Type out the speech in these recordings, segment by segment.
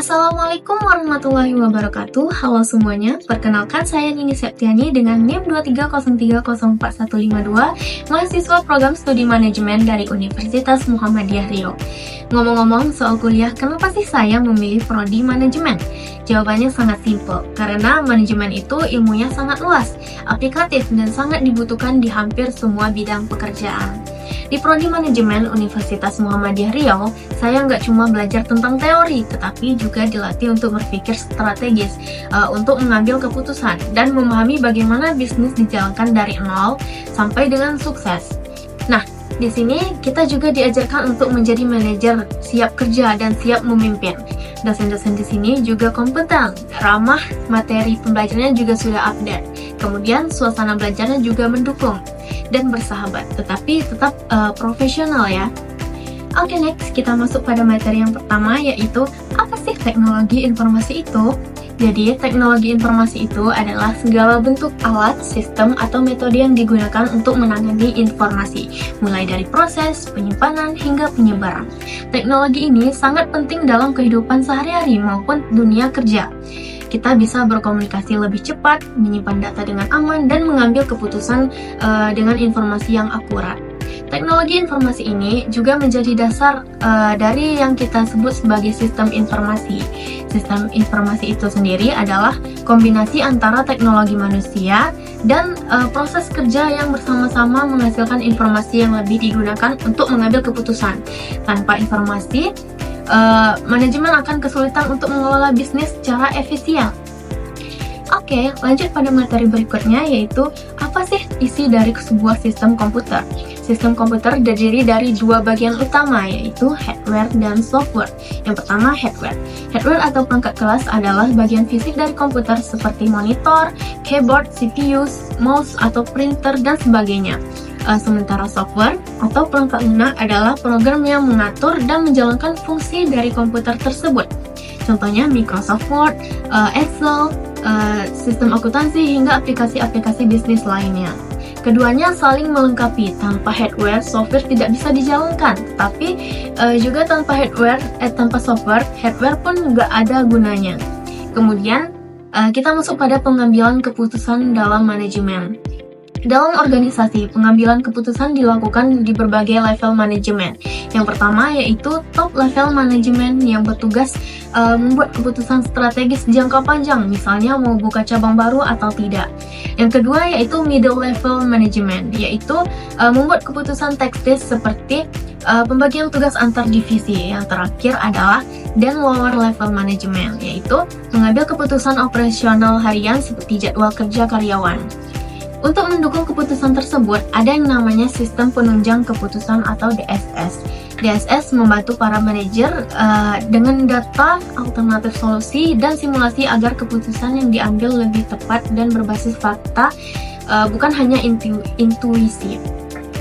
Assalamualaikum warahmatullahi wabarakatuh. Halo semuanya, perkenalkan saya Nini Septiani dengan NIM 230304152, mahasiswa program studi manajemen dari Universitas Muhammadiyah Riau. Ngomong-ngomong soal kuliah, kenapa sih saya memilih prodi manajemen? Jawabannya sangat simpel, karena manajemen itu ilmunya sangat luas, aplikatif, dan sangat dibutuhkan di hampir semua bidang pekerjaan. Di prodi manajemen Universitas Muhammadiyah Riau, saya nggak cuma belajar tentang teori, tetapi juga dilatih untuk berpikir strategis, untuk mengambil keputusan, dan memahami bagaimana bisnis dijalankan dari nol sampai dengan sukses. Nah, di sini kita juga diajarkan untuk menjadi manajer, siap kerja, dan siap memimpin. Dosen-dosen di sini juga kompeten, ramah, materi pembelajarannya juga sudah update. Kemudian suasana belajarnya juga mendukung dan bersahabat, tetapi tetap profesional ya. Oke, next kita masuk pada materi yang pertama, yaitu apa sih teknologi informasi itu? Jadi, teknologi informasi itu adalah segala bentuk alat, sistem, atau metode yang digunakan untuk menangani informasi, mulai dari proses, penyimpanan, hingga penyebaran. Teknologi ini sangat penting dalam kehidupan sehari-hari maupun dunia kerja. Kita bisa berkomunikasi lebih cepat, menyimpan data dengan aman, dan mengambil keputusan dengan informasi yang akurat. Teknologi informasi ini juga menjadi dasar dari yang kita sebut sebagai sistem informasi. Sistem informasi itu sendiri adalah kombinasi antara teknologi manusia dan proses kerja yang bersama-sama menghasilkan informasi yang lebih digunakan untuk mengambil keputusan. Tanpa informasi, manajemen akan kesulitan untuk mengelola bisnis secara efisien. Oke, lanjut pada materi berikutnya, yaitu apa sih isi dari sebuah sistem komputer? Sistem komputer terdiri dari dua bagian utama, yaitu hardware dan software. Yang pertama, hardware. Hardware atau perangkat kelas adalah bagian fisik dari komputer seperti monitor, keyboard, CPU, mouse, atau printer, dan sebagainya. Sementara software atau perangkat lunak adalah program yang mengatur dan menjalankan fungsi dari komputer tersebut. Contohnya Microsoft Word, Excel, sistem akuntansi, hingga aplikasi-aplikasi bisnis lainnya. Keduanya saling melengkapi. Tanpa hardware, software tidak bisa dijalankan. Tetapi juga tanpa software, hardware pun nggak ada gunanya. Kemudian kita masuk pada pengambilan keputusan dalam manajemen. Dalam organisasi, pengambilan keputusan dilakukan di berbagai level manajemen. Yang pertama yaitu top level manajemen yang bertugas membuat keputusan strategis jangka panjang, misalnya mau buka cabang baru atau tidak. Yang kedua yaitu middle level manajemen, yaitu membuat keputusan taktis seperti pembagian tugas antar divisi. Yang terakhir adalah dan lower level manajemen, yaitu mengambil keputusan operasional harian seperti jadwal kerja karyawan. Untuk mendukung keputusan tersebut, ada yang namanya sistem penunjang keputusan atau DSS. DSS membantu para manajer dengan data, alternatif solusi, dan simulasi agar keputusan yang diambil lebih tepat dan berbasis fakta, bukan hanya intuisi.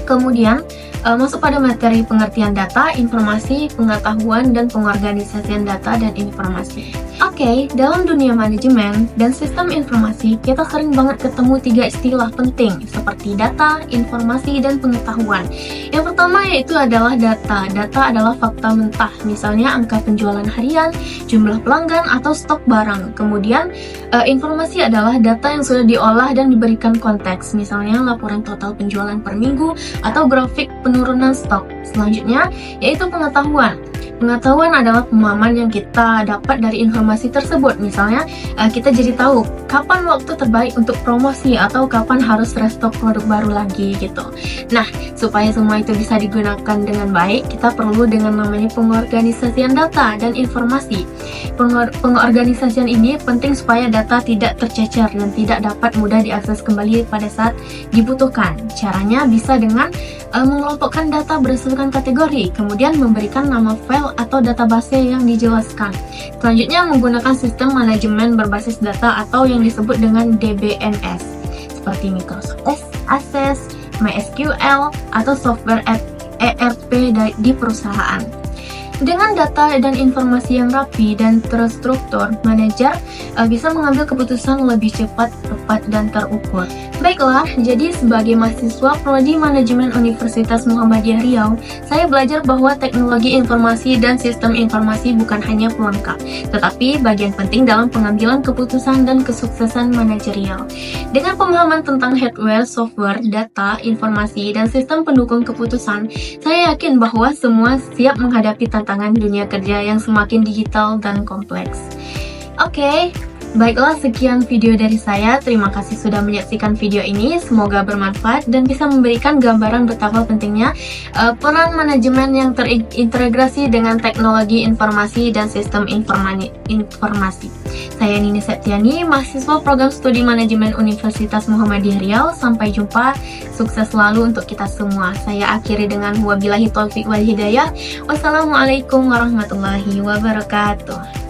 Kemudian, masuk pada materi pengertian data, informasi, pengetahuan, dan pengorganisasian data dan informasi. Oke, dalam dunia manajemen dan sistem informasi, kita sering banget ketemu tiga istilah penting seperti data, informasi, dan pengetahuan. Yang pertama yaitu adalah data. Data adalah fakta mentah, misalnya angka penjualan harian, jumlah pelanggan, atau stok barang. Kemudian, informasi adalah data yang sudah diolah dan diberikan konteks, misalnya laporan total penjualan per minggu atau grafik penurunan stok. Selanjutnya, yaitu pengetahuan. Pengetahuan adalah pemahaman yang kita dapat dari informasi tersebut. Misalnya, kita jadi tahu kapan waktu terbaik untuk promosi atau kapan harus restock produk baru lagi gitu. Nah, supaya semua itu bisa digunakan dengan baik, kita perlu dengan namanya pengorganisasian data dan informasi. Pengorganisasian ini penting supaya data tidak tercecer dan tidak dapat mudah diakses kembali pada saat dibutuhkan. Caranya bisa dengan mengelompokkan data berdasarkan kategori, kemudian memberikan nama file atau database yang dijelaskan. Selanjutnya menggunakan sistem manajemen berbasis data atau yang disebut dengan DBMS seperti Microsoft Access, MySQL, atau software ERP di perusahaan. Dengan data dan informasi yang rapi dan terstruktur, manajer bisa mengambil keputusan lebih cepat, tepat, dan terukur. Baiklah, jadi sebagai mahasiswa Prodi Manajemen Universitas Muhammadiyah Riau, saya belajar bahwa teknologi informasi dan sistem informasi bukan hanya pelengkap, tetapi bagian penting dalam pengambilan keputusan dan kesuksesan manajerial. Dengan pemahaman tentang hardware, software, data, informasi, dan sistem pendukung keputusan, saya yakin bahwa semua siap menghadapi tantangan dunia kerja yang semakin digital dan kompleks. Oke. Baiklah, sekian video dari saya. Terima kasih sudah menyaksikan video ini. Semoga bermanfaat dan bisa memberikan gambaran betapa pentingnya peran manajemen yang terintegrasi dengan teknologi informasi dan sistem informasi. Saya Nini Septiani, mahasiswa program studi manajemen Universitas Muhammadiyah Riau. Sampai jumpa, sukses selalu untuk kita semua. Saya akhiri dengan wabillahi taufiq wal hidayah. Wassalamualaikum warahmatullahi wabarakatuh.